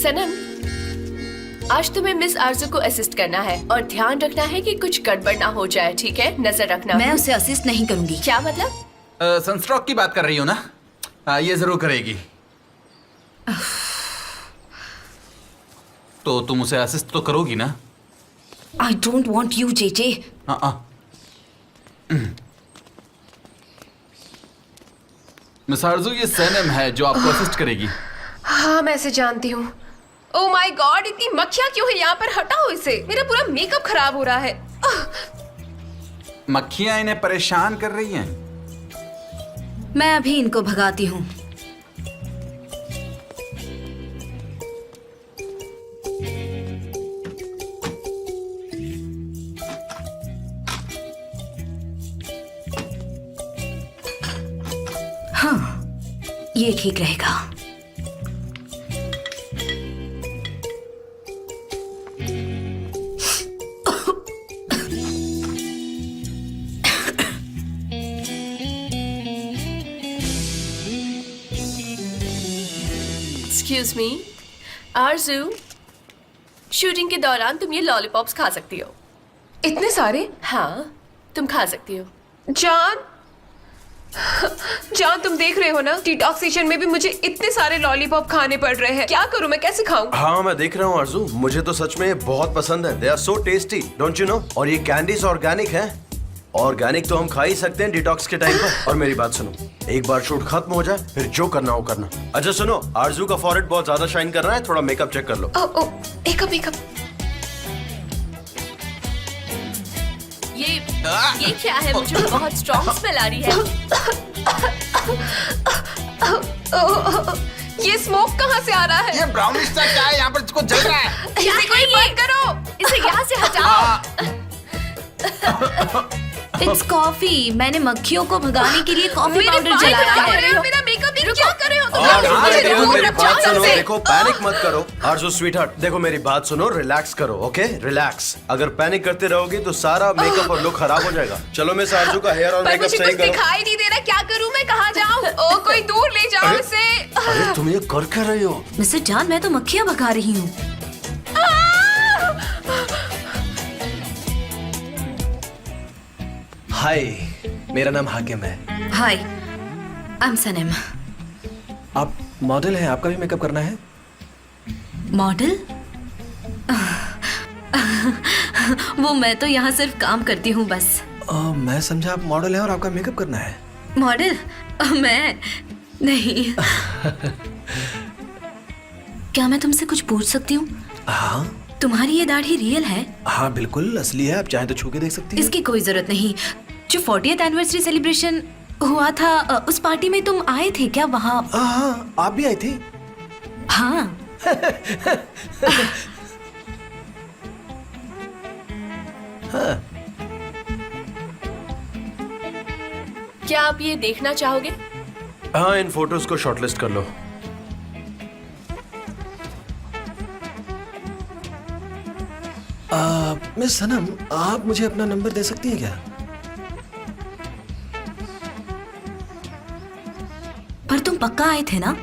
सनम, आज तुम्हें मिस आरजू को असिस्ट करना है और ध्यान रखना है कि कुछ गड़बड़ ना हो जाए, ठीक है? नजर रखना। मैं उसे असिस्ट नहीं करूंगी। क्या मतलब? सनस्ट्रोक की बात कर रही हो ना? ये जरूर करेगी। तो तुम उसे असिस्ट तो करोगी ना? I don't want you JJ. Miss आरजू, ये सनम है जो आपको असिस्ट करेगी। हाँ, मैं इसे जानती हूँ। ओह माय गॉड, इतनी मक्खियाँ क्यों है यहाँ पर? हटाओ इसे, मेरा पूरा मेकअप खराब हो रहा है। मक्खियाँ इन्हें परेशान कर रही हैं। मैं अभी इनको भगाती हूँ। हाँ, ये ठीक रहेगा। एक्सक्यूज मी, आरजू, शूटिंग के दौरान तुम ये लॉलीपॉप्स खा सकती हो। इतने सारे? हाँ, तुम खा सकती हो। जान, जान तुम देख रहे हो ना, डिटॉक्सिएशन में भी मुझे इतने सारे लॉलीपॉप खाने पड़ रहे हैं। क्या करूं मैं, कैसे खाऊं? हाँ मैं देख रहा हूँ आरजू, मुझे तो सच में ये बहुत पसंद है। They are so tasty, don't you know? और ये कैंडीज ऑर्गेनिक है। ऑर्गेनिक तो हम खा ही सकते हैं डिटॉक्स के टाइम पर। और मेरी बात सुनो, एक बार शूट खत्म हो जाए फिर जो करना हो करना। अच्छा सुनो, आरजू का फॉरहेड बहुत ज्यादा शाइन कर रहा है, थोड़ा मेकअप चेक कर लो। ओ, मेकअप मेकअप। ये क्या है? मुझे बहुत स्ट्रॉन्ग स्मेल आ रही है। ये स्मोक कहाँ से आ रहा है? ये ब्राउनिश सा क्या है यहाँ पर जिसको जल रहा है? इसे कोई बंद करो, इसे यहाँ से हटाओ। It's coffee. मैंने मक्खियों को भगाने के लिए कॉफी पाउडर जलाया है। मेरा मेकअप क्या कर रहे हो तुम? मेरी बात सुनो, देखो पैनिक मत करो। आरजू स्वीटहार्ट, देखो मेरी बात सुनो, रिलैक्स करो, ओके? रिलैक्स। अगर पैनिक करते रहोगी तो सारा मेकअप और लुक खराब हो जाएगा। चलो मिस आरजू का हेयर और पर मेकअप मुझे सही कुछ करो। दिखाई नहीं दे रहा, क्या करूं मैं? कहाँ जाऊं? ओ, कोई दूर ले जाओ इसे। अरे तुम ये कर क्या रही हो? मिस्टर जान, मैं तो मक्खियाँ भगा रही हूँ। हाय, मेरा नाम हाकिम है। हाय, आई एम सनम। आप मॉडल हैं, आपका भी मेकअप करना है? मॉडल? वो मैं तो यहाँ सिर्फ काम करती हूँ बस। मैं समझा आप मॉडल हैं और आपका मेकअप करना है। मॉडल? मैं नहीं। क्या मैं तुमसे कुछ पूछ सकती हूँ? हाँ तुम्हारी ये दाढ़ी रियल है? हाँ बिल्कुल असली है, आप चाहें तो छू के देख सकती हैं। इसकी कोई जरूरत नहीं। जो 40th एनिवर्सरी सेलिब्रेशन हुआ था, उस पार्टी में तुम आए थे क्या वहाँ? हाँ, आप भी आई थी। हाँ। हाँ। क्या आप ये देखना चाहोगे? हाँ, इन फोटोज को शॉर्टलिस्ट कर लो। मिस सनम, आप मुझे अपना नंबर दे सकती हैं क्या? पर तुम पक्का आए थे ना?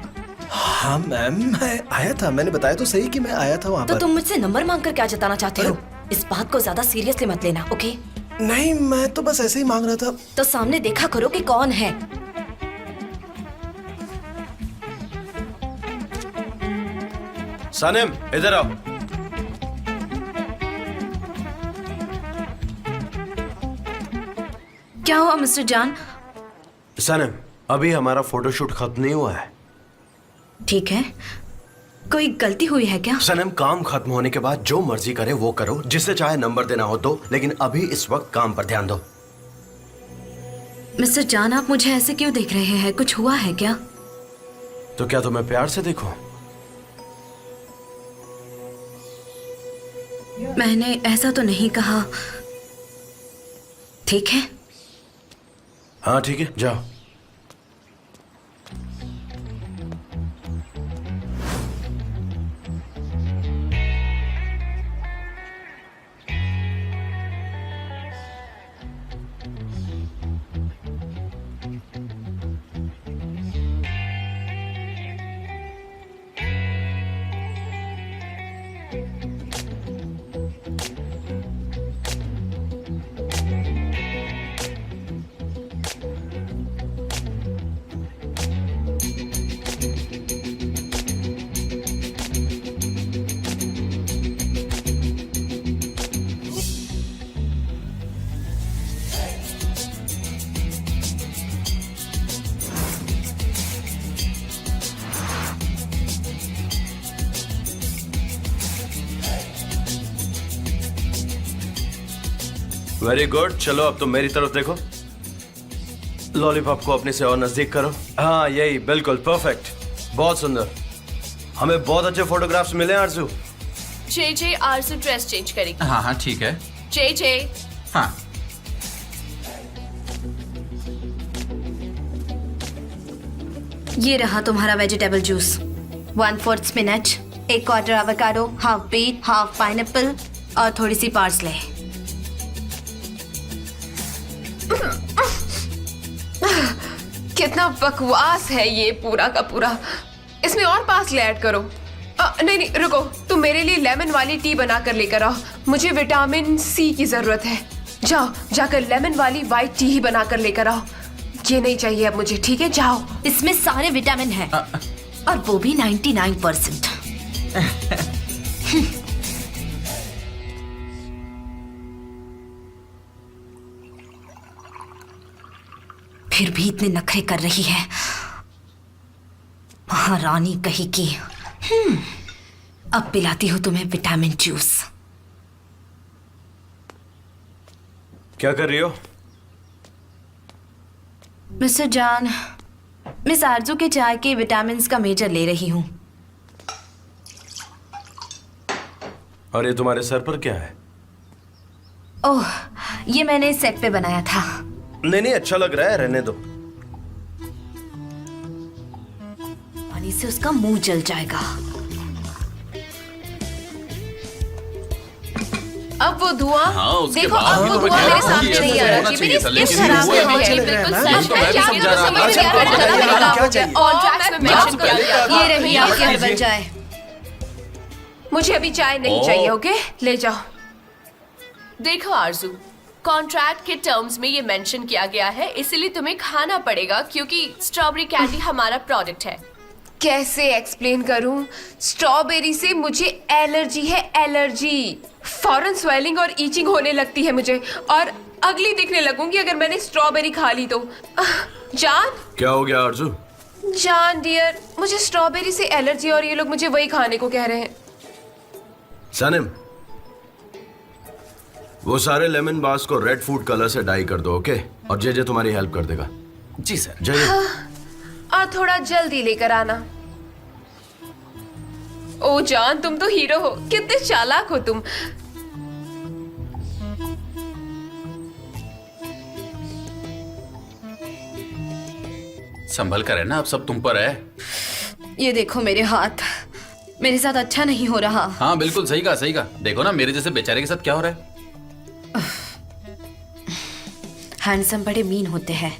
हाँ मैम, मैं आया था। मैंने बताया तो सही कि मैं आया था वहाँ तो पर। तुम मुझसे नंबर मांगकर क्या जताना चाहते हो? इस बात को ज्यादा सीरियसली मत लेना, ओके? नहीं, मैं तो बस ऐसे ही मांग रहा था। तो सामने देखा करो कि कौन है। सनम, इधर आओ। क्या हुआ मिस्टर जान? सनम, अभी हमारा फोटोशूट खत्म नहीं हुआ है। ठीक है, कोई गलती हुई है क्या? सनम, काम खत्म होने के बाद जो मर्जी करे वो करो, जिससे चाहे नंबर देना हो तो, लेकिन अभी इस वक्त काम पर ध्यान दो। मिस्टर जान, आप मुझे ऐसे क्यों देख रहे हैं? कुछ हुआ है क्या? तो क्या तुम्हें प्यार से देखो? मैंने ऐसा तो नहीं कहा। ठीक है। हाँ ठीक है, जाओ। वेरी गुड, चलो अब तुम मेरी तरफ देखो। लॉलीपॉप को अपने से और नजदीक करो। हाँ यही, बिल्कुल परफेक्ट, बहुत सुंदर। हमें बहुत अच्छे फोटोग्राफ्स मिले हैं आरजू। जे आरजू ड्रेस चेंज करेगी। हाँ हाँ ठीक है। जे हाँ ये रहा तुम्हारा vegetable juice. 1/4 spinach, 1/4 avocado, half beet, half pineapple और थोड़ी सी पार्सले। कितना बकवास है ये पूरा का पूरा। इसमें और पार्सले ऐड करो। नहीं नहीं रुको, तुम मेरे लिए लेमन वाली टी बना कर लेकर आओ। मुझे विटामिन सी की जरूरत है। जाओ जाकर लेमन वाली वाइट टी ही बना कर लेकर आओ। ये नहीं चाहिए अब मुझे, ठीक है? जाओ। इसमें सारे विटामिन हैं और वो भी 99%। फिर भी इतने नखरे कर रही है, महारानी कहीं की। अब पिलाती हूँ तुम्हें विटामिन जूस। क्या कर रही हो? मिस्टर जॉन, मिस आरजू के चाय के विटामिन्स का मेजर ले रही हूँ। और ये तुम्हारे सर पर क्या है? ओह, ये मैंने सेट पे बनाया था। नहीं नहीं, अच्छा लग रहा है, रहने दो। पानी से उसका मुंह जल जाएगा। अब वो धुआं, हाँ, उसके देखो बाद अब भी वो तो धुआं मुझे मेरे लगा सामने कि नहीं ऐसा आ रहा। होना ये चाहिए मेरी था, स्किन लेकिन खराब हुआ है, नहीं। ये बिल्कुल मैं सच तो है। मैं भी जाने समझा दो, रहा समझ था। नहीं आ रहा, अच्छा, डरा लगा क्या मुझे। चाहिए? और और जैक्स मैं में मेंशन क्या किया करूं? गया। ये रही आपकी हर्बल चाय। मुझे अभी चाय नहीं ओ। चाहिए, ओके? ले जाओ। देखो आरजू, कॉन्ट्रैक्ट के टर्म्स में ये मेंशन किया गया है, इसलिए तुम्हें खाना पड़ेगा क्योंकि स्ट्रॉबेरी कैंडी हमारा प्रोडक्ट है। कैसे एक्सप्लेन करूं? स्ट्रॉबेरी से मुझे एलर्जी है, एलर्जी। फौरन स्वेलिंग और ईचिंग होने लगती है मुझे, और अगली दिखने लगूंगी अगर मैंने स्ट्रॉबेरी खा ली तो। जान, क्या हो गया आरजू? जान डियर, मुझे स्ट्रॉबेरी से एलर्जी और ये लोग मुझे वही खाने को कह रहे हैं। सनम, वो सारे लेमन बार्स को रेड फूड कलर से डाई कर दो, ओके? और जे तुम्हारी हेल्प कर देगा। जी सर। जय। और थोड़ा जल्दी लेकर आना। ओ जान, तुम तो हीरो हो, कितने चालाक हो तुम। संभल कर है ना, अब सब तुम पर है। ये देखो मेरे हाथ, मेरे साथ अच्छा नहीं हो रहा। हाँ बिल्कुल सही कहा, सही कहा। देखो ना मेरे जैसे बेचारे के साथ क्या हो रहा है। हैंडसम बड़े मीन होते हैं।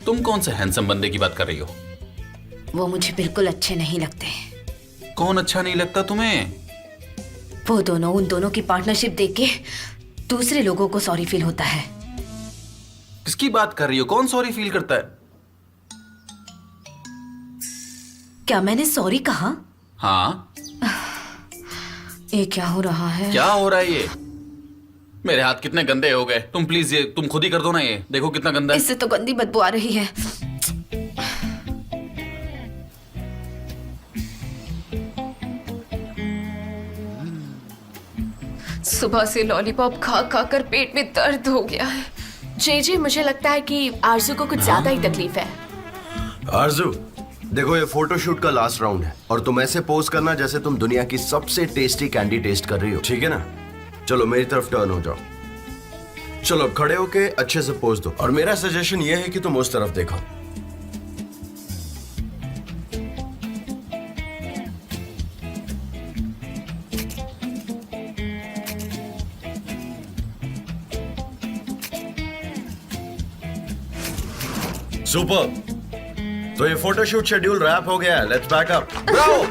तुम कौन से हैंडसम बंदे की बात कर रही हो? वो मुझे बिल्कुल अच्छे नहीं लगते। कौन अच्छा नहीं लगता तुम्हें? वो दोनों, उन दोनों की पार्टनरशिप देख के दूसरे लोगों को सॉरी फील होता है। किसकी बात कर रही हो? कौन सॉरी फील करता है? क्या मैंने सॉरी कहा? हाँ। ये क्या हो रहा है? क्या हो रहा है ये? मेरे हाथ कितने गंदे हो गए। तुम प्लीज ये तुम खुद ही कर दो ना। ये देखो कितना गंदा है। इससे तो गंदी बदबू आ रही है। सुबह से लॉलीपॉप खा खा कर पेट में दर्द हो गया है। जे मुझे लगता है कि आरजू को कुछ ज्यादा ही तकलीफ है। आरजू, देखो ये फोटोशूट का लास्ट राउंड है और तुम ऐसे पोज करना जैसे तुम दुनिया की सबसे टेस्टी कैंडी टेस्ट कर रही हो, ठीक है ना? चलो मेरी तरफ टर्न हो जाओ। चलो खड़े होके अच्छे से पोज दो और मेरा सजेशन ये है कि तुम उस तरफ देखो। सुपर। तो ये फोटोशूट शेड्यूल रैप हो गया है। Let's back up. ब्रावो।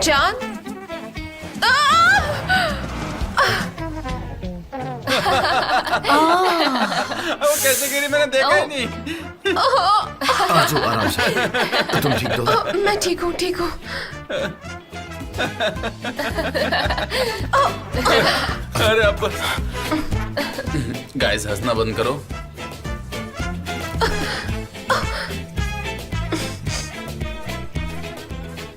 जान, वो कैसे गिरी मैंने देखा ही नहीं। आरजू आराम से। तुम ठीक तो? मैं ठीक हूँ, ठीक हूँ। अरे अब गाइस हंसना बंद करो।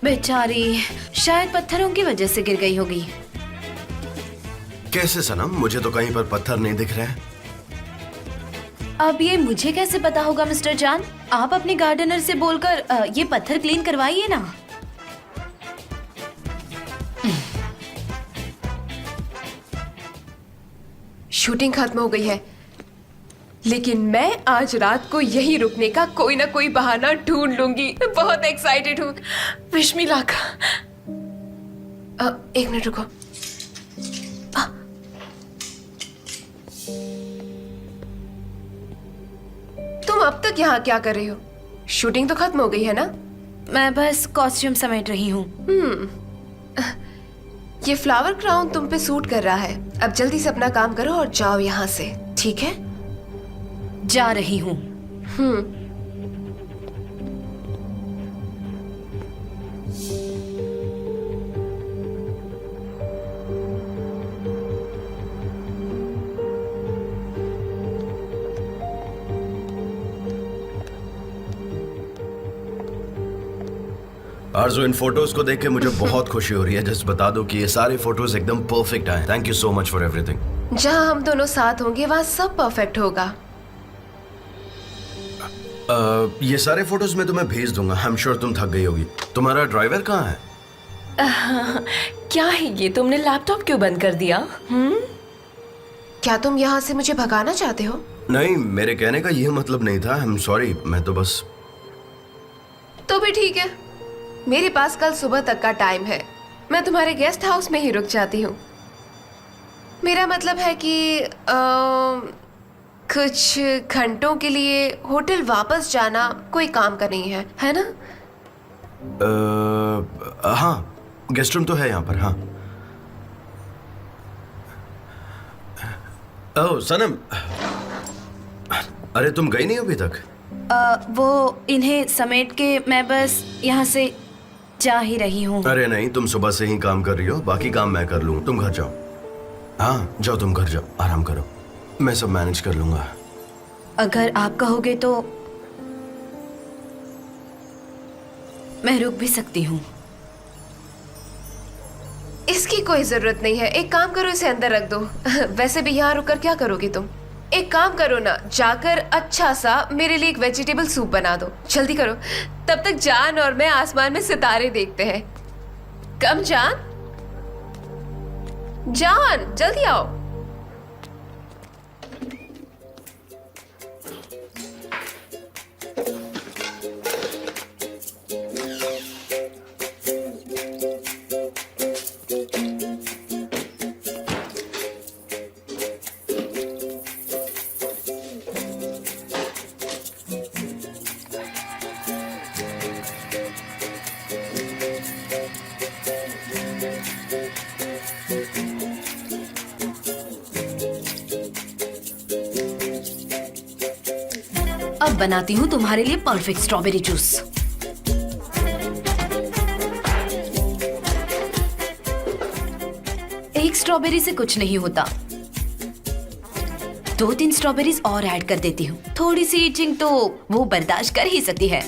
बेचारी शायद पत्थरों की वजह से गिर गई होगी। कैसे सनम? मुझे तो कहीं पर पत्थर नहीं दिख रहे हैं। अब ये मुझे कैसे पता होगा मिस्टर जान? आप अपने गार्डनर से बोलकर ये पत्थर क्लीन करवाइए ना। शूटिंग खत्म हो गई है, लेकिन मैं आज रात को यहीं रुकने का कोई ना कोई बहाना ढूंढ लूंगी। मैं बहुत एक्साइटेड हूँ। Wish me luck. एक मिनट रुको। तुम अब तक यहाँ क्या कर रही हो? शूटिंग तो खत्म हो गई है ना? मैं बस कॉस्ट्यूम समेट रही हूँ। ये फ्लावर क्राउन तुम पे सूट कर रहा है। अब जल्दी से अपना काम करो और जाओ यहाँ से, ठीक है? जा रही हूँ। आरज़ू, इन फोटोज को देख के मुझे बहुत खुशी हो रही है। जस्ट बता दो कि ये सारे फोटोज एकदम परफेक्ट आए। Thank you so much for everything. जहाँ हम दोनों साथ होंगे वहाँ सब परफेक्ट होगा। ये सारे फोटोज मैं तुम्हें भेज दूंगा। आई एम श्योर तुम थक गई होगी। तुम्हारा ड्राइवर कहाँ है? क्या है ये? तुमने लैपटॉप क्यों बंद कर दिया? क्या तुम यहाँ से मुझे भगाना चाहते हो? नहीं, मेरे कहने का यह मतलब नहीं था। आई एम सॉरी। मैं तो बस। तो भी ठीक है, मेरे पास कल सुबह तक का टाइम है। मैं तुम्हारे गेस्ट हाउस में ही रुक जाती हूँ। मेरा मतलब है कि कुछ घंटों के लिए होटल वापस जाना कोई काम का नहीं है ना? हाँ, गेस्ट रूम तो है यहाँ पर। हाँ। ओह सनम, अरे तुम गई नहीं अभी तक? वो इन्हें समेट के मैं बस यहाँ से जा ही रही हूँ। अरे नहीं, तुम सुबह से ही काम कर रही हो। बाकी काम मैं कर लूँ। तुम घर जाओ। हाँ जाओ, तुम घर जाओ, आराम करो। मैं सब मैनेज कर लूंगा। अगर आप कहोगे तो मैं रुक भी सकती हूँ। इसकी कोई जरूरत नहीं है। एक काम करो, इसे अंदर रख दो। वैसे भी यहाँ रुककर क्या करोगी तुम? एक काम करो ना, जाकर अच्छा सा मेरे लिए एक वेजिटेबल सूप बना दो। जल्दी करो, तब तक जान और मैं आसमान में सितारे देखते हैं। कम जान, जान जल्दी आओ। अब बनाती हूँ तुम्हारे लिए परफेक्ट स्ट्रॉबेरी जूस। एक स्ट्रॉबेरी से कुछ नहीं होता। 2-3 स्ट्रॉबेरीज और ऐड कर देती हूँ। थोड़ी सी ईचिंग तो वो बर्दाश्त कर ही सकती है।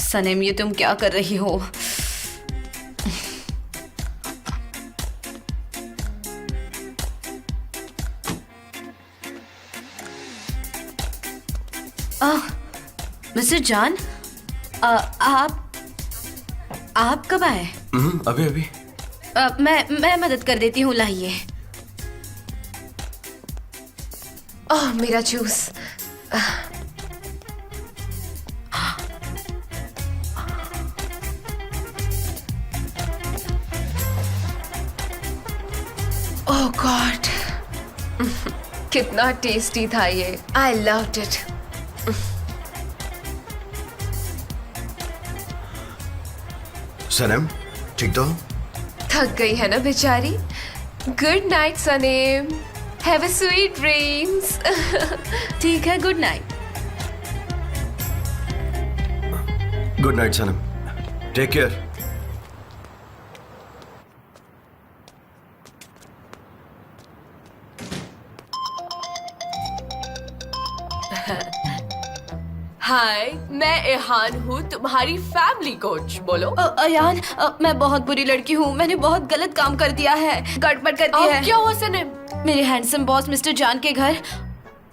सनम, ये तुम क्या कर रही हो? मिस्टर जान, आप कब आए? अभी अभी। मैं मदद कर देती हूँ, लाइए। ओह मेरा जूस। ओह गॉड, कितना टेस्टी था ये। I loved it. सनम, ठीक तो? थक गई है ना बेचारी। Good night Sanam, have a sweet dreams. ठीक है, good night. Good night Sanam, take care. Hi, मैं इहान हूँ, तुम्हारी फैमिली कोच। बोलो। अयान, मैं बहुत बुरी लड़की हूँ। मैंने बहुत गलत काम कर दिया है, गड़बड़ कर दी अब है। क्या हुआ सनम? मेरे हैंडसम बॉस मिस्टर जान के घर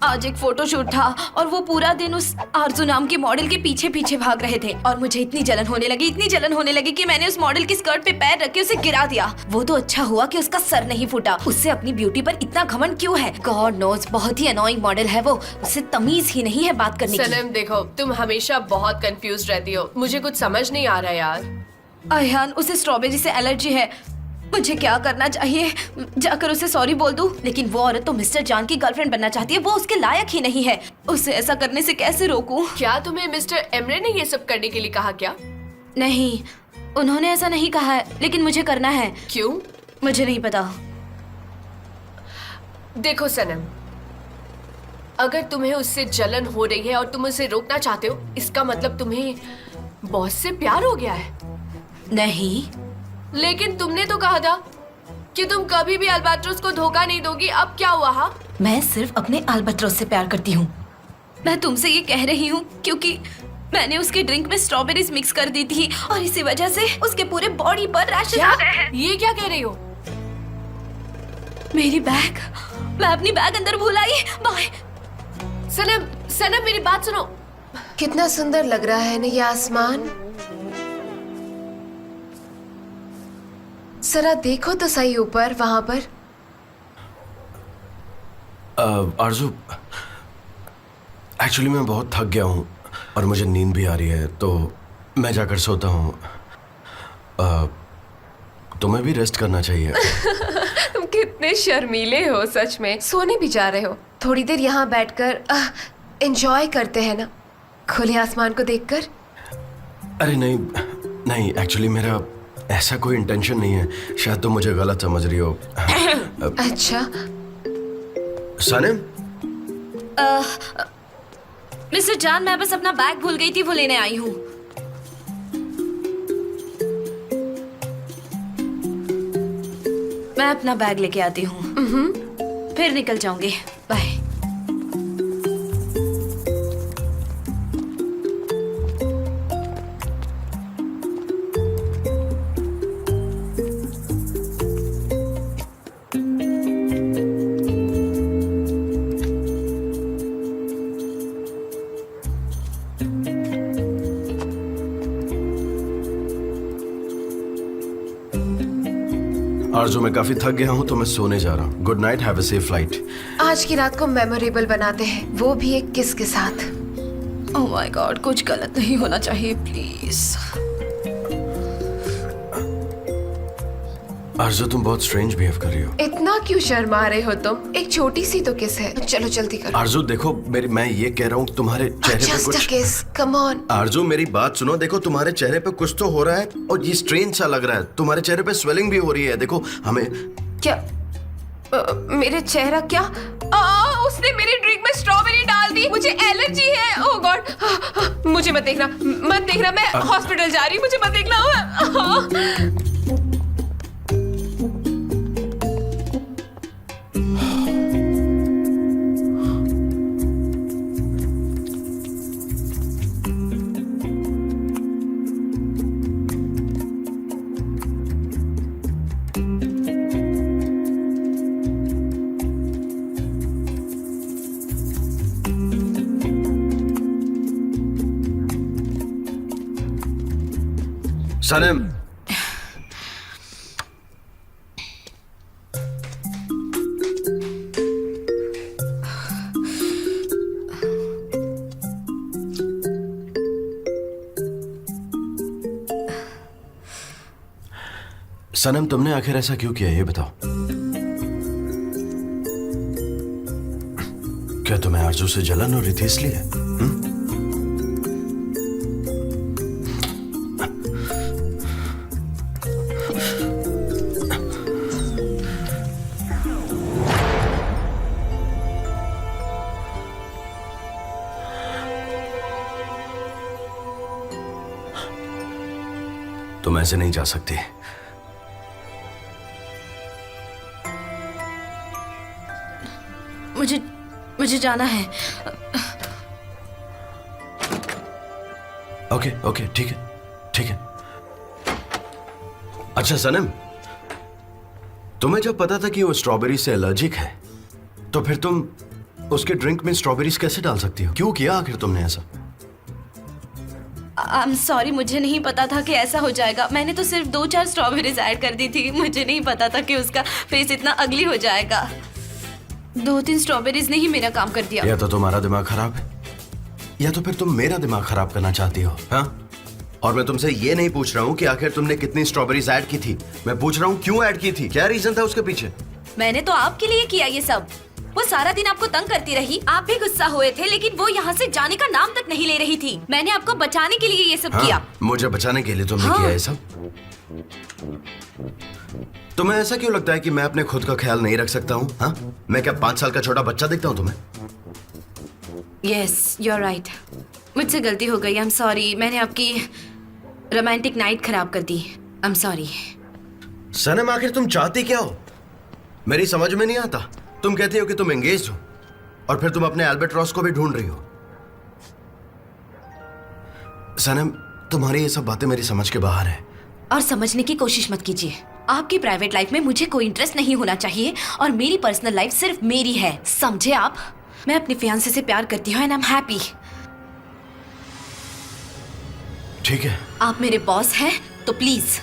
आज एक फोटो शूट था और वो पूरा दिन उस आरजू नाम के मॉडल के पीछे पीछे भाग रहे थे और मुझे इतनी जलन होने लगी कि मैंने उस मॉडल की स्कर्ट पे पैर रख के उसे गिरा दिया। वो तो अच्छा हुआ कि उसका सर नहीं फूटा। उससे अपनी ब्यूटी पर इतना घमंड क्यों है? गॉड नोज, बहुत ही अनोइंग मॉडल है वो। उससे तमीज ही नहीं है बात करने की। सनम देखो, तुम हमेशा बहुत कंफ्यूज रहती हो, मुझे कुछ समझ नहीं आ रहा यार। अयान, उसे स्ट्रॉबेरी से एलर्जी है। मुझे क्या करना चाहिए? जाकर उसे सॉरी बोल दूं? लेकिन वो औरत तो मिस्टर जान की गर्लफ्रेंड बनना चाहती है, वो उसके लायक ही नहीं है। उसे ऐसा करने से कैसे रोकूं? क्या तुम्हें मिस्टर एमरे ने ये सब करने के लिए कहा क्या? नहीं, उन्होंने ऐसा नहीं कहा है, लेकिन मुझे करना है। क्यों? मुझे नहीं पता। देखो सनम, अगर तुम्हें उससे जलन हो रही है और तुम उसे रोकना चाहते हो, इसका मतलब तुम्हें बॉस से प्यार हो गया है। नहीं, लेकिन तुमने तो कहा था कि तुम कभी भी अल्बाट्रोस को धोखा नहीं दोगी। अब क्या हुआ? हा? मैं सिर्फ अपने अल्बाट्रोस से प्यार करती हूँ। मैं तुमसे ये कह रही हूँ क्योंकि मैंने उसके ड्रिंक में स्ट्रॉबेरीज मिक्स कर दी थी और इसी वजह से उसके पूरे बॉडी पर रैशेस आ गए हैं। ये क्या कह रही हो? मेरी बैग, मैं अपनी बैग अंदर भूल आई। बाय। सनम, सनम मेरी बात सुनो। कितना सुंदर लग रहा है ना ये आसमान। जरा देखो तो सही ऊपर, वहां पर। आरजू, एक्चुअली मैं बहुत थक गया हूँ और मुझे नींद भी आ रही है, तो मैं जाकर सोता हूँ। तुम्हें भी रेस्ट करना चाहिए। तुम कितने शर्मीले हो सच में। सोने भी जा रहे हो? थोड़ी देर यहाँ बैठकर एंजॉय करते हैं ना, खुले आसमान को देखकर। अरे नहीं नहीं, एक्चुअली मेरा ऐसा कोई इंटेंशन नहीं है। शायद तुम मुझे गलत समझ रही हो। अच्छा। सनम, मिस्टर जान, मैं बस अपना बैग भूल गई थी, वो लेने आई हूँ। मैं अपना बैग लेके आती हूँ, फिर निकल जाऊंगी। बाय। आरजू, मैं काफी थक गया हूँ तो मैं सोने जा रहा हूँ। Good night, have a safe flight. आज की रात को मेमोरेबल बनाते हैं, वो भी एक किस के साथ। ओह माय गॉड, कुछ गलत नहीं होना चाहिए प्लीज। आरजू, तुम बहुत स्ट्रेंज बिहेव कर रही हो। इतना क्यों शर्मा रहे हो तुम? एक छोटी सी तो किस है। चलो जल्दी करो। आरजू देखो, मैं ये कह रहा हूँ, तुम्हारे चेहरे पे जस्ट अ कुछ। किस, कम ऑन। आरजू मेरी बात सुनो, देखो तुम्हारे चेहरे पे कुछ तो हो रहा है और ये स्ट्रेंज सा लग रहा है। तुम्हारे चेहरे पे स्वेलिंग भी हो रही है। देखो हमें क्या मेरे चेहरा क्या? उसने मेरी ड्रिंक में स्ट्रॉबेरी डाल दी। मुझे एलर्जी है। ओह गॉड, मुझे मत देखना, मत देखना। मैं हॉस्पिटल जा रही हूँ, मुझे मत देखना। सनम, सनम तुमने आखिर ऐसा क्यों किया, ये बताओ। क्या तुम्हें आरजू से जलन हो रही थी इसलिए? तुम ऐसे नहीं जा सकती। मुझे जाना है। ओके ओके, ठीक है ठीक है। अच्छा सनम, तुम्हें जब पता था कि वो स्ट्रॉबेरी से एलर्जिक है, तो फिर तुम उसके ड्रिंक में स्ट्रॉबेरीज कैसे डाल सकती हो? क्यों किया आखिर तुमने ऐसा? आई एम सॉरी, मुझे नहीं पता था कि ऐसा हो जाएगा। मैंने तो सिर्फ 2-4 स्ट्रॉबेरीज ऐड कर दी थी। मुझे नहीं पता था कि उसका फेस इतना अगली हो जाएगा। 2-3 स्ट्रॉबेरीज ने ही मेरा काम कर दिया। या तो तुम्हारा दिमाग खराब है, या तो फिर तुम मेरा दिमाग खराब करना चाहती हो। हाँ, और मैं तुमसे ये नहीं पूछ रहा हूँ कि आखिर तुमने कितनी स्ट्रॉबेरीज ऐड की थी। मैं पूछ रहा हूँ क्यों ऐड की थी, क्या रीजन था उसके पीछे? मैंने तो आपके लिए किया ये सब। वो सारा दिन आपको तंग करती रही, आप भी गुस्सा हुए थे, लेकिन वो यहाँ से जाने का नाम तक नहीं ले रही थी। मैंने आपको बचाने के लिए ये सब किया। मुझे बचाने के लिए तुमने किया ये सब? तुम्हें ऐसा क्यों लगता है कि मैं अपने खुद का ख्याल नहीं रख सकता हूँ? हाँ, मैं क्या 5 साल का छोटा बच्चा दिखता हूँ तुम्हें? Yes, you are right. मुझसे गलती हो गई। I am sorry. मैंने आपकी रोमांटिक नाइट खराब कर दी। आई एम सॉरी। सनम, आखिर तुम चाहती क्या हो? मेरी समझ में नहीं आता। तुम कहती हो कि तुम एंगेज हो, और फिर तुम अपने एल्बर्ट्रॉस को भी ढूंढ रही हो। सनम, तुम्हारी ये सब बातें मेरी समझ के बाहर है। और समझने की कोशिश मत कीजिए। आपकी प्राइवेट लाइफ में मुझे कोई इंटरेस्ट नहीं होना चाहिए, और मेरी पर्सनल लाइफ सिर्फ मेरी है, समझे आप? मैं अपने फियांसे से प्यार करती हूँ एंड आई एम हैप्पी। ठीक है। आप मेरे बॉस हैं तो प्लीज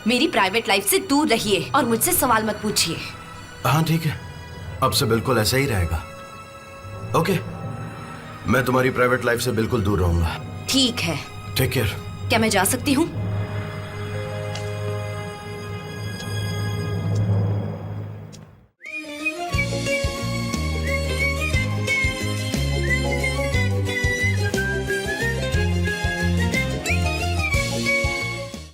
मेरी प्राइवेट लाइफ से दूर रहिए और मुझसे सवाल मत पूछिए। हाँ ठीक है, अब से बिल्कुल ऐसा ही रहेगा। ओके, मैं तुम्हारी प्राइवेट लाइफ से बिल्कुल दूर रहूंगा। ठीक है। Take care. क्या मैं जा सकती हूँ?